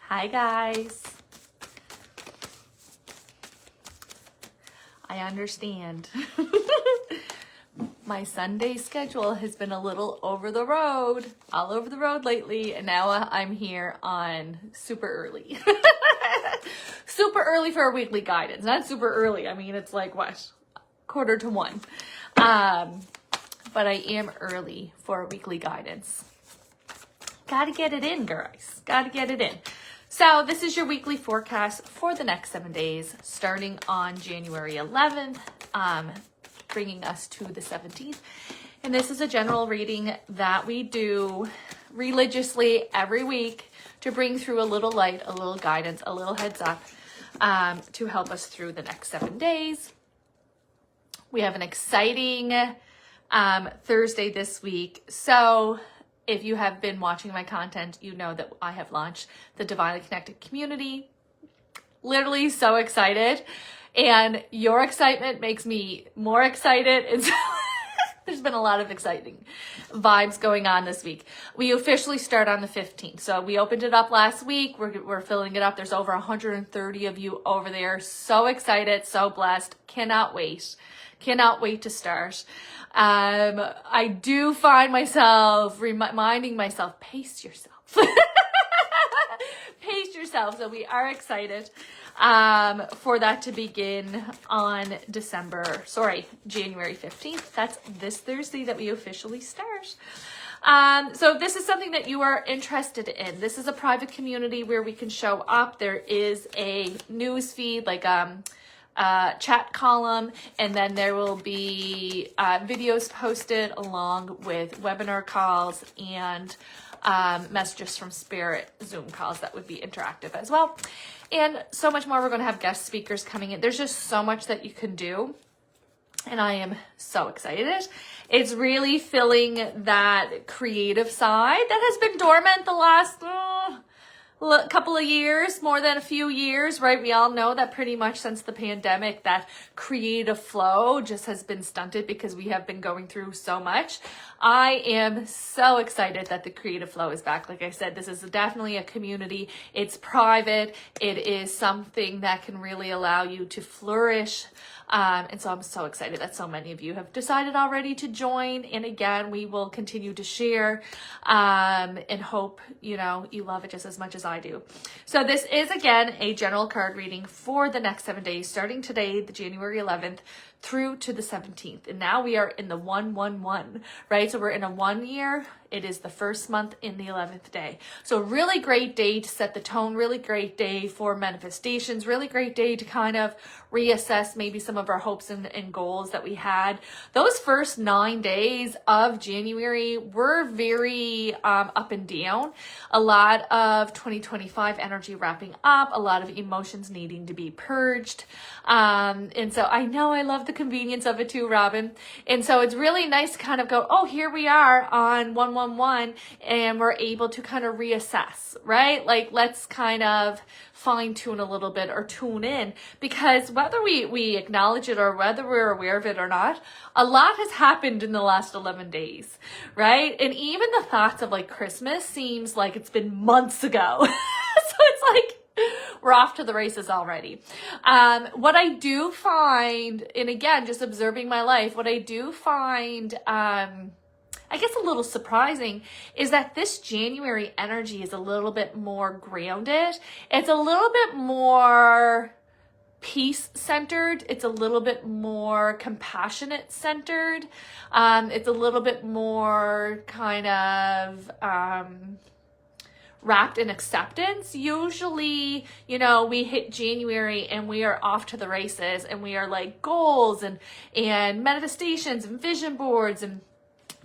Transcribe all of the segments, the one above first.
Hi guys. I understand. My Sunday schedule has been a little all over the road lately, and now I'm here on super early. Super early for a weekly guidance. Not super early. I mean, it's like what? 1:45. But I am early for a weekly guidance. Gotta get it in, guys. Gotta get it in. So this is your weekly forecast for the next 7 days, starting on January 11th, bringing us to the 17th. And this is a general reading that we do religiously every week to bring through a little light, a little guidance, a little heads up to help us through the next 7 days. We have an exciting Thursday this week. So if you have been watching my content, you know that I have launched the Divinely Connected community. Literally so excited. And your excitement makes me more excited. And so there's been a lot of exciting vibes going on this week. We officially start on the 15th. So we opened it up last week. We're filling it up. There's over 130 of you over there. So excited, so blessed. Cannot wait. Cannot wait to start. I do find myself reminding myself, pace yourself. Pace yourself. So we are excited for that to begin on January 15th. That's this Thursday that we officially start. So if this is something that you are interested in, this is a private community where we can show up. There is a news feed, like chat column, and then there will be videos posted along with webinar calls and messages from Spirit Zoom calls that would be interactive as well, and so much more. We're going to have guest speakers coming in. There's just so much that you can do, and I am so excited. It's really filling that creative side that has been dormant the last couple of years, more than a few years, right? We all know that pretty much since the pandemic, that creative flow just has been stunted because we have been going through so much. I am so excited that the creative flow is back. Like I said, this is definitely a community. It's private. It is something that can really allow you to flourish. And so I'm so excited that so many of you have decided already to join. And again, we will continue to share and hope, you love it just as much as I do. So this is, again, a general card reading for the next 7 days, starting today, the January 11th, through to the 17th. And now we are in the 111, right? So we're in a 1 year. It is the first month in the 11th day. So really great day to set the tone, really great day for manifestations, really great day to kind of reassess maybe some of our hopes and goals that we had. Those first 9 days of January were very up and down. A lot of 2025 energy wrapping up, a lot of emotions needing to be purged. And so I know I love the convenience of it too, Robin. And so it's really nice to kind of go, oh, here we are on 111, and we're able to kind of reassess, right? Like, let's kind of fine tune a little bit or tune in, because whether we acknowledge it or whether we're aware of it or not, a lot has happened in the last 11 days, right? And even the thoughts of like Christmas seems like it's been months ago. So it's like, we're off to the races already. What I do find, and again, just observing my life, what I do find, I guess a little surprising, is that this January energy is a little bit more grounded. It's a little bit more peace-centered. It's a little bit more compassionate-centered. It's a little bit more kind of wrapped in acceptance. Usually, we hit January and we are off to the races, and we are like goals and manifestations and vision boards and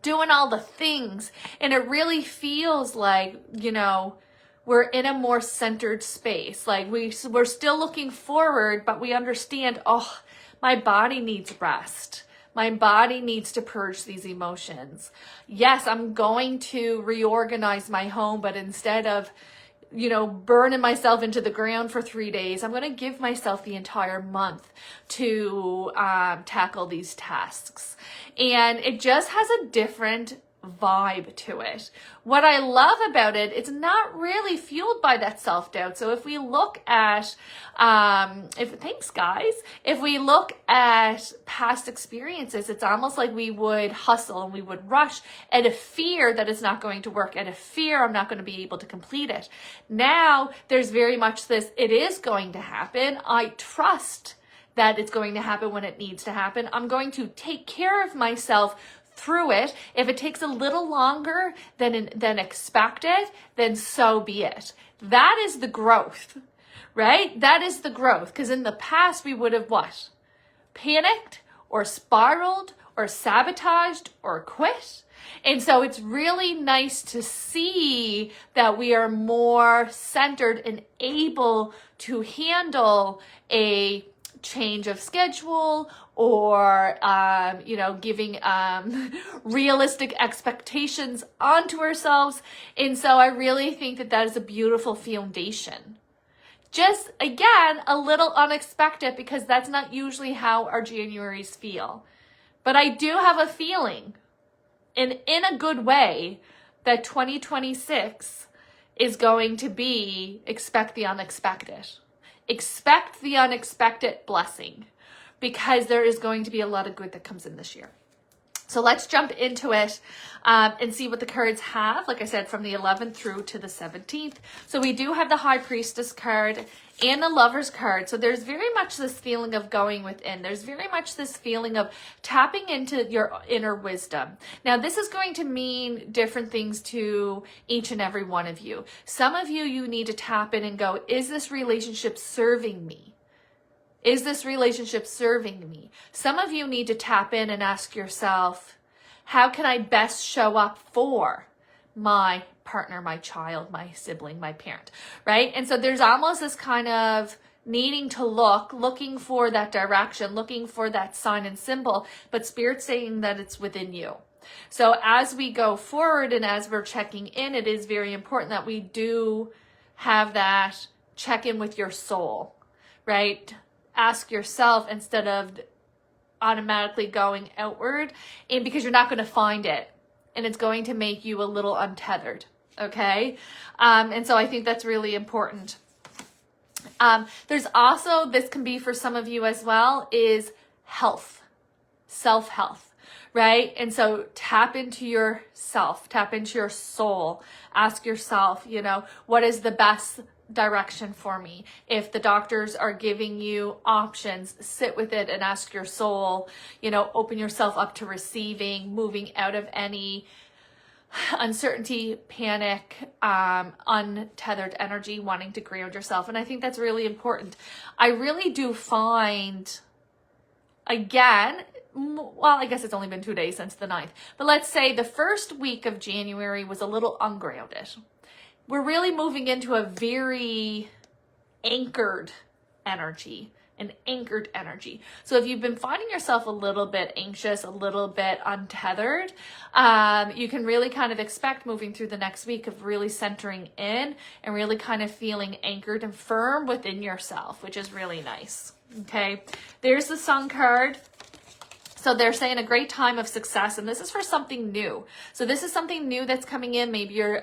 doing all the things. And it really feels like, we're in a more centered space. Like we're still looking forward, but we understand, oh, my body needs rest. My body needs to purge these emotions. Yes, I'm going to reorganize my home, but instead of, burning myself into the ground for 3 days, I'm going to give myself the entire month to tackle these tasks. And it just has a different vibe to it. What I love about it, it's not really fueled by that self-doubt. So if we look at, thanks guys, if we look at past experiences, it's almost like we would hustle and we would rush out of fear that it's not going to work, out of fear I'm not going to be able to complete it. Now there's very much this, it is going to happen. I trust that it's going to happen when it needs to happen. I'm going to take care of myself through it. If it takes a little longer than expected, then so be it. That is the growth, right? That is the growth. Because in the past, we would have what? Panicked or spiraled or sabotaged or quit. And so it's really nice to see that we are more centered and able to handle a change of schedule or, giving realistic expectations onto ourselves. And so I really think that that is a beautiful foundation. Just, again, a little unexpected because that's not usually how our Januaries feel. But I do have a feeling, and in a good way, that 2026 is going to be expect the unexpected. Expect the unexpected blessing because there is going to be a lot of good that comes in this year. So let's jump into it and see what the cards have, like I said, from the 11th through to the 17th. So we do have the High Priestess card and the Lover's card. So there's very much this feeling of going within. There's very much this feeling of tapping into your inner wisdom. Now, this is going to mean different things to each and every one of you. Some of you need to tap in and go, is this relationship serving me? Is this relationship serving me? Some of you need to tap in and ask yourself, how can I best show up for my partner, my child, my sibling, my parent, right? And so there's almost this kind of needing to looking for that direction, looking for that sign and symbol, but Spirit's saying that it's within you. So as we go forward and as we're checking in, it is very important that we do have that check in with your soul, right? Ask yourself instead of automatically going outward, and because you're not going to find it and it's going to make you a little untethered. Okay. And so I think that's really important. There's also, this can be for some of you as well, is health, self-health, right? And so tap into yourself, tap into your soul, ask yourself, what is the best direction for me? If the doctors are giving you options, sit with it and ask your soul, open yourself up to receiving, moving out of any uncertainty, panic, untethered energy, wanting to ground yourself. And I think that's really important. I really do find, again, well, I guess it's only been 2 days since the 9th, but let's say the first week of January was a little ungrounded. We're really moving into a very anchored energy, an anchored energy. So if you've been finding yourself a little bit anxious, a little bit untethered, you can really kind of expect moving through the next week of really centering in and really kind of feeling anchored and firm within yourself, which is really nice. Okay, there's the Sun card. So they're saying a great time of success, and this is for something new. So this is something new that's coming in. Maybe you're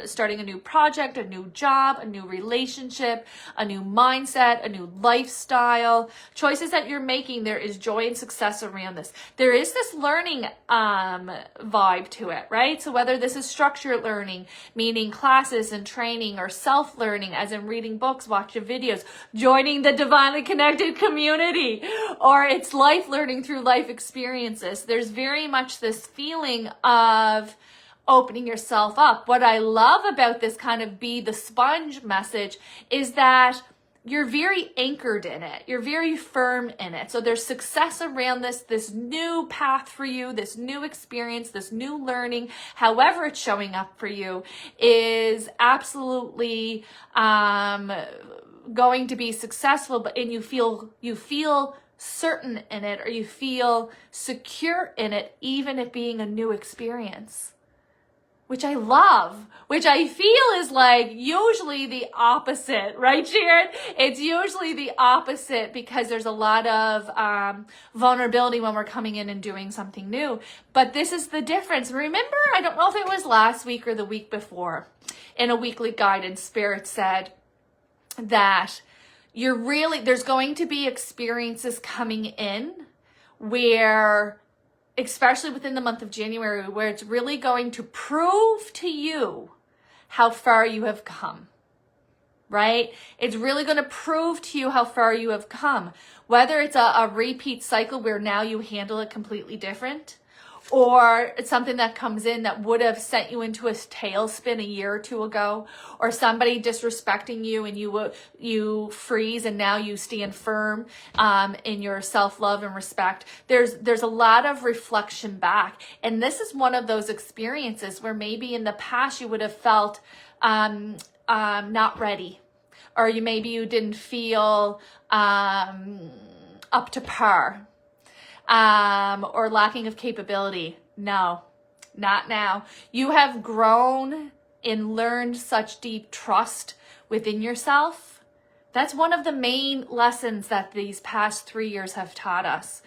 starting a new project, a new job, a new relationship, a new mindset, a new lifestyle. Choices that you're making, there is joy and success around this. There is this learning vibe to it, right? So whether this is structured learning, meaning classes and training, or self-learning, as in reading books, watching videos, joining the Divinely Connected community, or it's life learning through life experiences. There's very much this feeling of opening yourself up. What I love about this kind of be the sponge message is that you're very anchored in it. You're very firm in it. So there's success around this new path for you, this new experience, this new learning, however it's showing up for you, is absolutely going to be successful, and you feel certain in it, or you feel secure in it, even it being a new experience. which I love, which I feel is like usually the opposite, right, Sharon? It's usually the opposite because there's a lot of vulnerability when we're coming in and doing something new. But this is the difference. Remember, I don't know if it was last week or the week before, in a weekly guidance, Spirit said that there's going to be experiences coming in where, especially within the month of January, where it's really going to prove to you how far you have come, right? It's really going to prove to you how far you have come. Whether it's a repeat cycle where now you handle it completely different, or it's something that comes in that would have sent you into a tailspin a year or two ago, or somebody disrespecting you and you freeze and now you stand firm in your self-love and respect. There's a lot of reflection back, and this is one of those experiences where maybe in the past you would have felt not ready, or maybe you didn't feel up to par. Or lacking of capability. No, not now. You have grown and learned such deep trust within yourself. That's one of the main lessons that these past 3 years have taught us,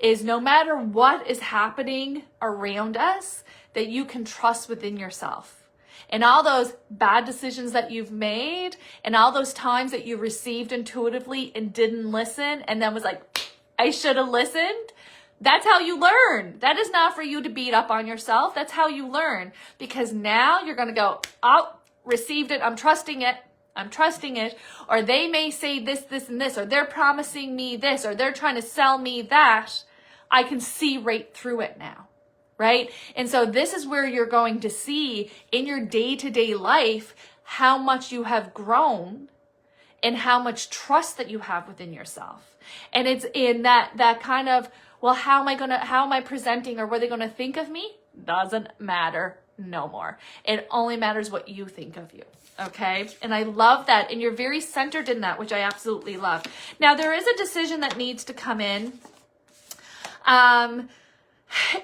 is no matter what is happening around us, that you can trust within yourself. And all those bad decisions that you've made, and all those times that you received intuitively and didn't listen, and then was like, I should have listened. That's how you learn. That is not for you to beat up on yourself. That's how you learn. Because now you're going to go, oh, received it. I'm trusting it. I'm trusting it. Or they may say this, this, and this, or they're promising me this, or they're trying to sell me that. I can see right through it now. Right? And so this is where you're going to see in your day-to-day life how much you have grown and how much trust that you have within yourself. And it's in that kind of, well, how am I presenting, or what are they going to think of me? Doesn't matter no more. It only matters what you think of you. Okay. And I love that. And you're very centered in that, which I absolutely love. Now there is a decision that needs to come in. And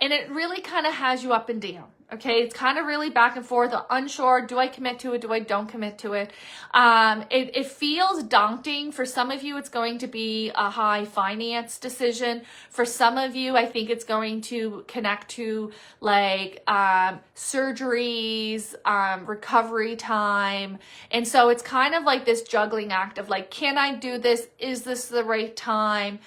it really kind of has you up and down. Okay, it's kind of really back and forth, unsure. Do I commit to it? Do I don't commit to it? It feels daunting. For some of you, it's going to be a high finance decision. For some of you, I think it's going to connect to like surgeries, recovery time. And so it's kind of like this juggling act of like, can I do this? Is this the right time?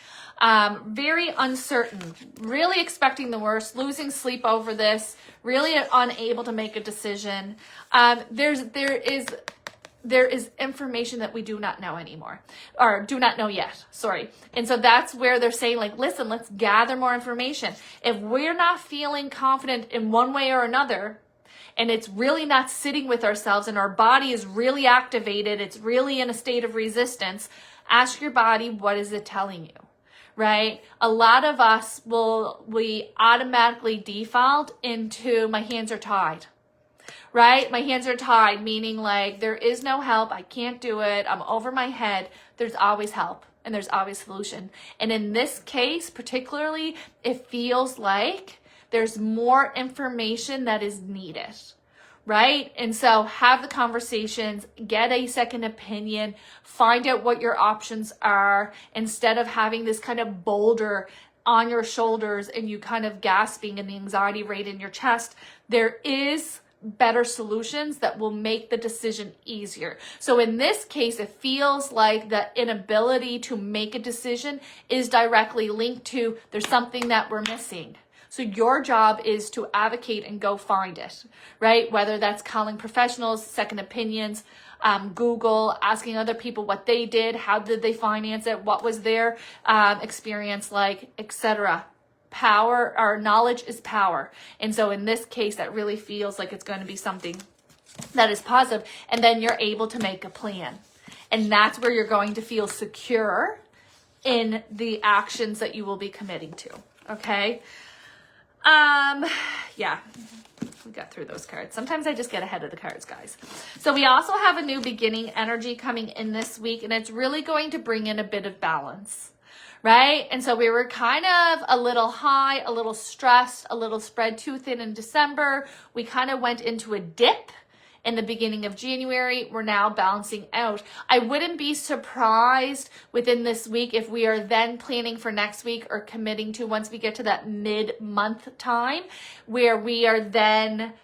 Very uncertain, really expecting the worst, losing sleep over this, really unable to make a decision. There is information that we do not know anymore, or do not know yet, sorry. And so that's where they're saying like, listen, let's gather more information. If we're not feeling confident in one way or another, and it's really not sitting with ourselves, and our body is really activated, it's really in a state of resistance, ask your body, what is it telling you? Right? A lot of us we automatically default into my hands are tied, right? My hands are tied, meaning like there is no help. I can't do it. I'm over my head. There's always help and there's always solution. And in this case, particularly, it feels like there's more information that is needed. Right? And so have the conversations, get a second opinion, find out what your options are, instead of having this kind of boulder on your shoulders and you kind of gasping and the anxiety rate in your chest. There is better solutions that will make the decision easier. So in this case, it feels like the inability to make a decision is directly linked to there's something that we're missing. So your job is to advocate and go find it, right? Whether that's calling professionals, second opinions, Google, asking other people what they did, how did they finance it, what was their experience like, etc. Power, or knowledge is power. And so in this case, that really feels like it's going to be something that is positive. And then you're able to make a plan. And that's where you're going to feel secure in the actions that you will be committing to. Okay. Yeah, we got through those cards. Sometimes I just get ahead of the cards, guys. So we also have a new beginning energy coming in this week, and it's really going to bring in a bit of balance, right? And so we were kind of a little high, a little stressed, a little spread too thin in December. We kind of went into a dip in the beginning of January. We're now balancing out. I wouldn't be surprised within this week if we are then planning for next week or committing to, once we get to that mid-month time, where we are then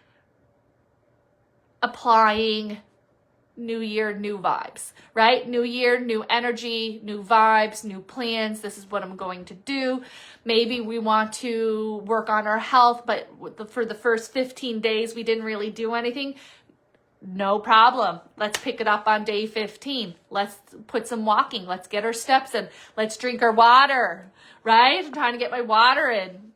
applying new year, new vibes, right? New year, new energy, new vibes, new plans. This is what I'm going to do. Maybe we want to work on our health, but for the first 15 days, we didn't really do anything. No problem. Let's pick it up on day 15. Let's put some walking. Let's get our steps in. Let's drink our water, right? I'm trying to get my water in.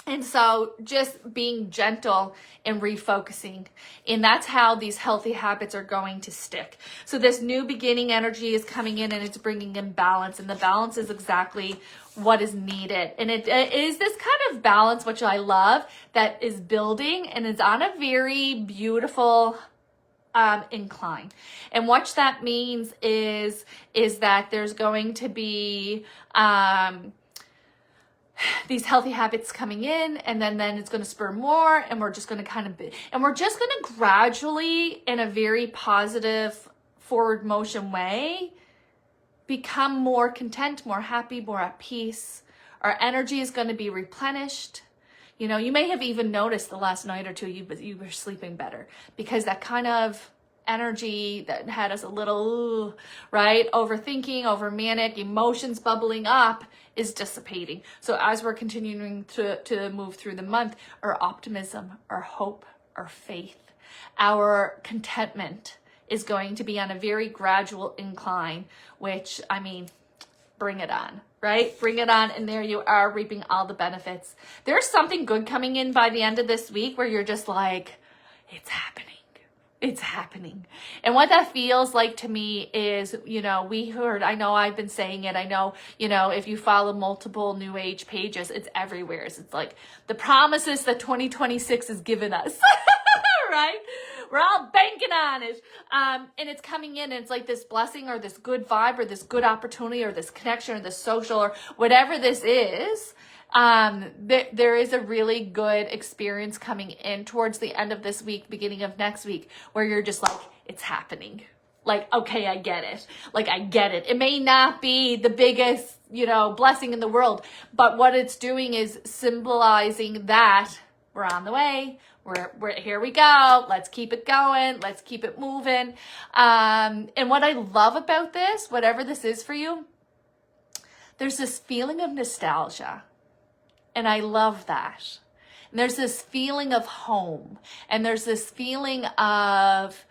And so just being gentle and refocusing. And that's how these healthy habits are going to stick. So this new beginning energy is coming in and it's bringing in balance. And the balance is exactly what is needed. And it is this kind of balance, which I love, that is building and is on a very beautiful incline. And what that means is that there's going to be these healthy habits coming in, and then it's going to spur more, and we're just going to we're just going to gradually, in a very positive forward motion way, become more content, more happy, more at peace. Our energy is going to be replenished. You know, you may have even noticed the last night or two you were sleeping better, because that kind of energy that had us a little, right, overthinking, over manic, emotions bubbling up is dissipating. So as we're continuing to move through the month, our optimism, our hope, our faith, our contentment is going to be on a very gradual incline, which, I mean, bring it on, right? Bring it on. And there you are, reaping all the benefits. There's something good coming in by the end of this week where you're just like, it's happening. It's happening. And what that feels like to me is, you know, I know I've been saying it. I know, you know, if you follow multiple New Age pages, it's everywhere. It's like the promises that 2026 has given us, right? We're all banking on it. And it's coming in and it's like this blessing or this good vibe or this good opportunity or this connection or this social or whatever this is. There is a really good experience coming in towards the end of this week, beginning of next week, where you're just like, it's happening. Like, okay, I get it. Like, I get it. It may not be the biggest, you know, blessing in the world, but what it's doing is symbolizing that we're on the way. We're here we go. Let's keep it going. Let's keep it moving. And what I love about this, whatever this is for you, there's this feeling of nostalgia. And I love that. And there's this feeling of home. And there's this feeling of,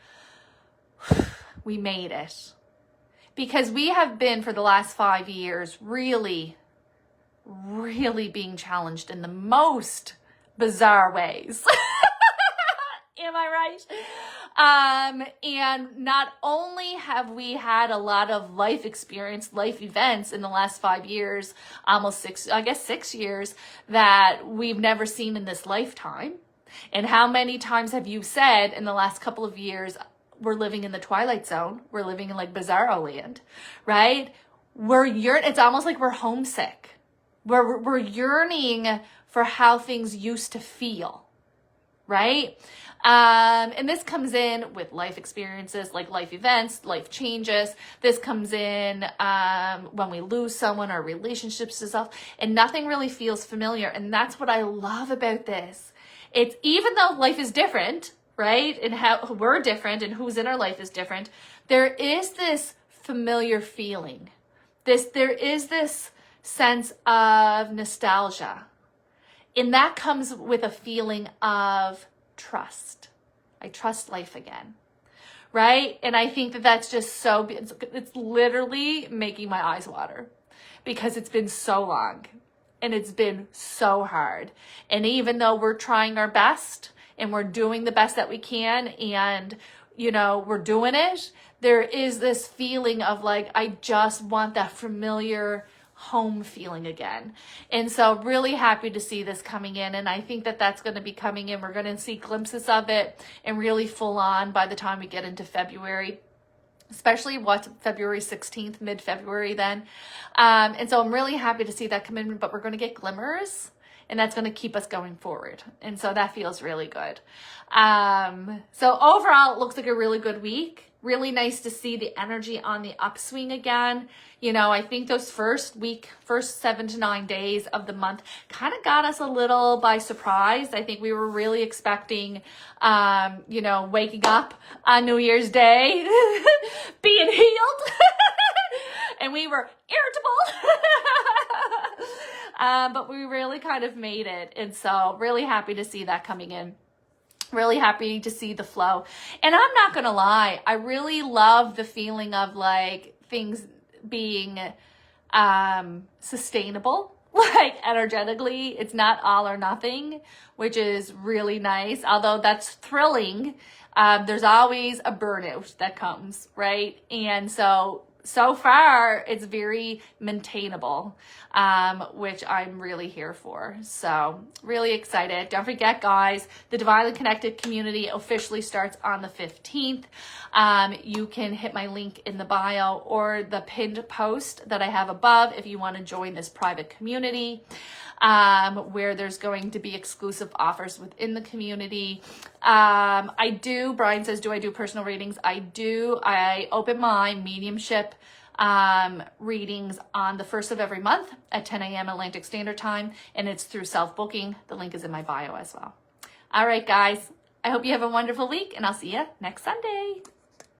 we made it. Because we have been, for the last 5 years, really, really being challenged in the most bizarre ways. Am I right? And not only have we had a lot of life experience, life events in the last 5 years, almost 6 years, that we've never seen in this lifetime. And how many times have you said in the last couple of years, we're living in the Twilight Zone. We're living in like Bizarro land, right? It's almost like we're homesick. We're yearning for how things used to feel, right? And this comes in with life experiences, like life events, life changes. This comes in when we lose someone, our relationships dissolve, and nothing really feels familiar. And that's what I love about this. It's, even though life is different, right? And how we're different and who's in our life is different, there is this familiar feeling. There is this sense of nostalgia. And that comes with a feeling of trust. I trust life again, right? And I think that that's just so, it's literally making my eyes water, because it's been so long and it's been so hard. And even though we're trying our best and we're doing the best that we can, and, you know, we're doing it, there is this feeling of like, I just want that familiar home feeling again. And so really happy to see this coming in. And I think that that's going to be coming in. We're going to see glimpses of it and really full on by the time we get into February. especially February 16th, mid-February then. And so I'm really happy to see that come in, but we're going to get glimmers, and that's going to keep us going forward. And so that feels really good. So overall, it looks like a really good week. Really nice to see the energy on the upswing again. You know, I think those first 7 to 9 days of the month kind of got us a little by surprise. I think we were really expecting, you know, waking up on New Year's Day, being healed, and we were irritable. But we really kind of made it. And so really happy to see that coming in. Really happy to see the flow. And I'm not going to lie, I really love the feeling of like things being sustainable, like energetically. It's not all or nothing, which is really nice. Although that's thrilling, there's always a burnout that comes, right? And so far it's very maintainable, which I'm really here for. So really excited. Don't forget, guys, the Divinely Connected community officially starts on the 15th. You can hit my link in the bio or the pinned post that I have above if you want to join this private community, where there's going to be exclusive offers within the community. Brian says, do I do personal readings? I do. I open my mediumship readings on the 1st of every month at 10 a.m. Atlantic Standard Time, and it's through self-booking. The link is in my bio as well. All right, guys, I hope you have a wonderful week, and I'll see you next Sunday.